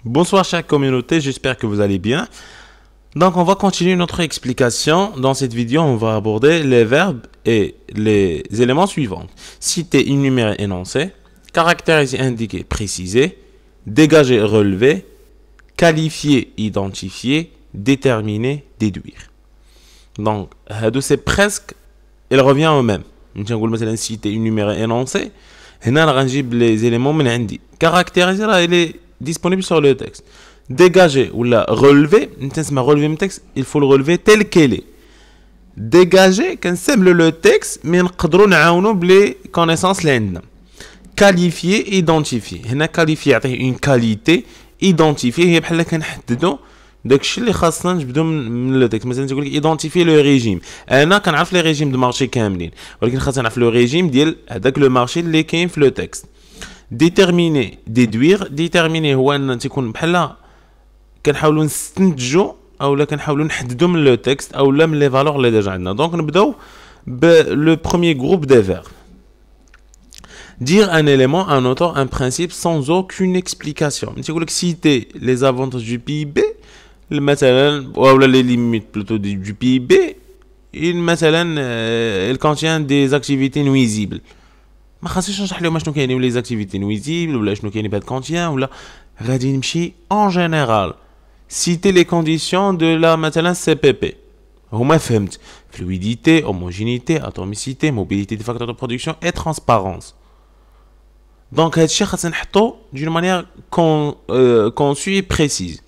Bonsoir chère communauté, j'espère que vous allez bien. Donc on va continuer notre explication. Dans cette vidéo, on va aborder les verbes et les éléments suivants. Citer, énumérer, énoncer, caractériser, indiquer, préciser, dégager, relever, qualifier, identifier, déterminer, déduire. Donc, c'est presque, il revient au même. نقول مثلا citer, énumérer, énoncer. هنا راه غنجيب les éléments من عندي. Caractériser, là, il est disponible sur le texte. Dégager ou la relever, relever le texte, il faut le relever tel qu'il est. Dégager, quand semble le texte, mais on peut les connaissances l'endem. Qualifier, identifier. هنا qualifier une qualité, identifier هي بحال كنحددوا داكشي اللي خاصنا نجبدو من لو تيكست. مثلا تقول لك ايدونتيفي لو ريجيم، انا كنعرف لي ريجيم دو مارشي كاملين، ولكن خاصنا نعرف لو ريجيم ديال هذاك لو مارشي اللي كاين في لو تيكست. ديتيرميني، ديدوير. ديتيرميني هو ان تيكون بحال كنحاولوا نستنتجوا اولا كنحاولوا نحددوا من لو تيكست اولا من لي فالور اللي ديجا عندنا. دونك نبداو بلو بروميير جروب دي فيرب. Dire un élément, un auteur, un principe sans aucune explication. تيقول لك citer les avantages du PIB مثلا ou les limites plutôt du PIB. Il contient des activités nuisibles. ما خاصنيش نشرح لهم شنو كاينين لي زاكتيفيتي نويزيبل ولا شنو كاين بهاد كونتيان ولا غادي نمشي en général. Citer les conditions de la مثلا CPP. هما فهمت fluidité, homogénéité, atomicité, mobilité des facteurs de production et transparence. Donc هادشي خاصنا نحطو d'une manière conçue et précise.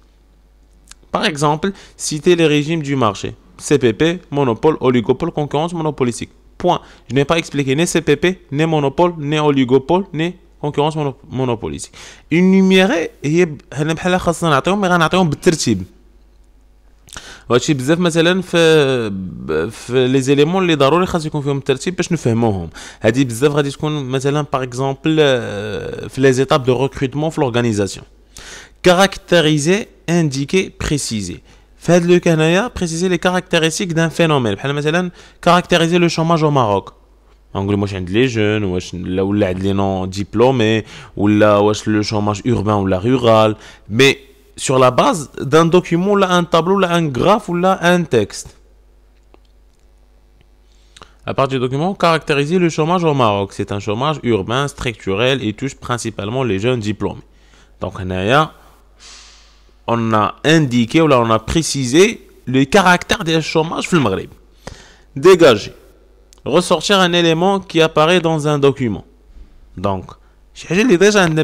Par exemple, citer les régimes du marché. CPP, monopole, oligopole, concurrence monopolistique. Point. Je n'ai pas expliqué ni CPP, ni monopole, ni oligopole, ni concurrence monopolistique. Énumérer هي هنا بحال خاصنا نعطيهم، غنعطيهم بالترتيب. وهادشي بزاف مثلا في لي زيليمون اللي ضروري خاص يكون فيهم الترتيب باش نفهموهم. هادي بزاف غادي تكون مثلا باغ اكزومبل في لي زيتاب دو ريكروتمون في لورغانيزاسيون. Caractériser, indiquer, préciser. Faites le canaya, préciser les caractéristiques d'un phénomène. بحال مثلا caractériser le chômage au Maroc. نقول واش عند لي جون واش ولا عند لي نون ديبلومي ولا واش le chômage urbain ou la rural, mais sur la base d'un document ou un tableau ou un graphe ou un texte. À partir du document, caractériser le chômage au Maroc. C'est un chômage urbain, structurel et touche principalement les jeunes diplômés. Donc, on a indiqué ou là on a précisé le caractère du chômage dans le Maghreb. Dégager. Ressortir un élément qui apparaît dans un document. Donc, شي حاجه اللي ديجا عندنا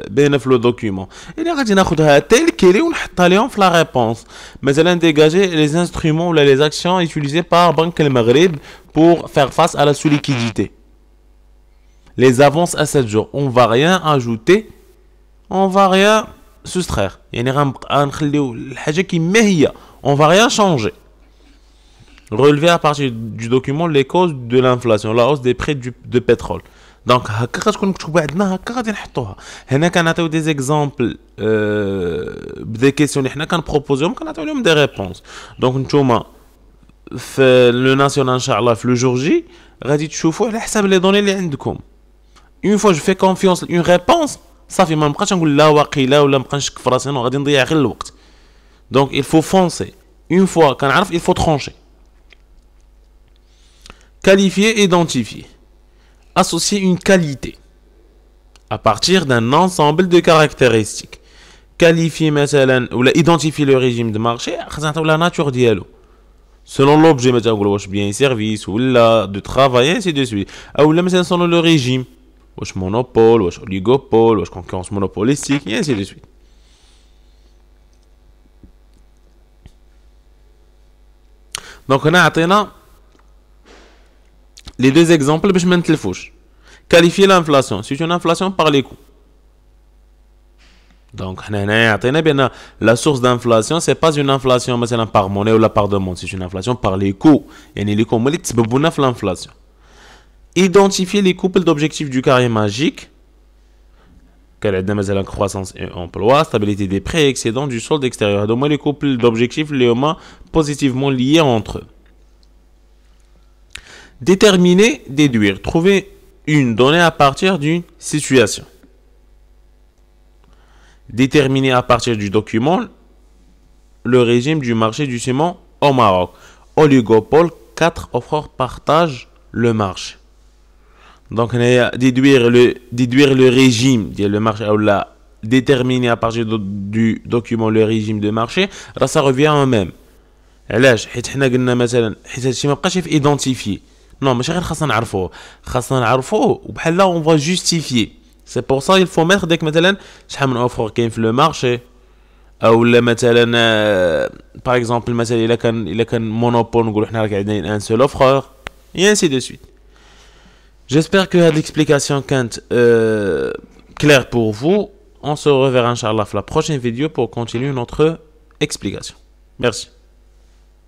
باينه في لو دوكيومون اللي غادي ناخذها تيل كيلي ونحطها لهم في لا ريبونس. مثلا dégager les instruments ou les actions utilisées par Banque le Maghreb pour faire face à la sous-liquidité. Les avances à 7 jours, on va rien ajouter, on va rien soustraire. يعني غنخليو الحاجه كيما هي, on va rien changer. Relever à partir du document les causes de l'inflation, la hausse des prix de pétrole. دونك هكا غتكون مكتوبه عندنا, هكا غادي نحطوها. هنا كنعطيو دي زيكزامبل بدي كيسيون اللي حنا كنبروبوزيهم, كنعطيو لهم دي ريبونس. دونك نتوما في لو ناسيونال ان شاء الله في لو جور جي غادي تشوفوا على حساب لي دوني اللي عندكم. اون فوا جو في كونفيونس اون ريبونس صافي, ما نبقاش نقول لا واقيلا ولا نبقى نشك في راسي, غادي نضيع غير الوقت. دونك il faut foncer. Une fois كنعرف il faut trancher. Qualifier, identifier. Associer une qualité à partir d'un ensemble de caractéristiques. Qualifier مثلا ou identifier le régime de marché, خاصنا نعطيو la nature ديالو. Selon l'objet, مثلا نقولوا واش bien service ولا de travail ainsi de suite. ou مثلا selon le régime, واش monopole, واش oligopole, واش concurrence monopolistique et ainsi de suite. Donc هنا عطينا les deux exemples باش ما نتلفوش. Qualifier l'inflation, c'est une inflation par les coûts. Donc هنا عطينا بان la source d'inflation c'est pas une inflation مثلا par monnaie ou la par demande, c'est une inflation par les coûts. يعني les coûts هما اللي تسببوا لنا في l'inflation. Identifier les couples d'objectifs du carré magique. كان عندنا مثلا croissance et emploi, stabilité des prix, excédent du solde extérieur. هادو هما les couples d'objectifs اللي هما positivement liés entre eux. Déterminer, déduire. Trouver une donnée à partir d'une situation. déterminer à partir du document le régime du marché du ciment au Maroc. Oligopole, 4 offreurs partagent le marché. Donc, on a déduire le régime, le marché, ou la déterminer à partir du document le régime de marché, là, ça revient au même. علاش حيت حنا قلنا مثلا حيت هادشي ما بقاش في ايدونتيفي نو ماشي غير خاصنا نعرفوه وبحال لا اون فوا جوستيفيي سي بور سا il faut mettre ديك مثلا شحال من اوفر كاين في لو مارشي او لا مثلا باغ اكزومبل مثلا الا كان مونوبول نقولوا حنا راك عندنا ان سول اوفر et ainsi de suite. J'espère que l'explication كانت claire pour vous. On se reverra inchallah la prochaine vidéo pour continuer notre explication. Merci.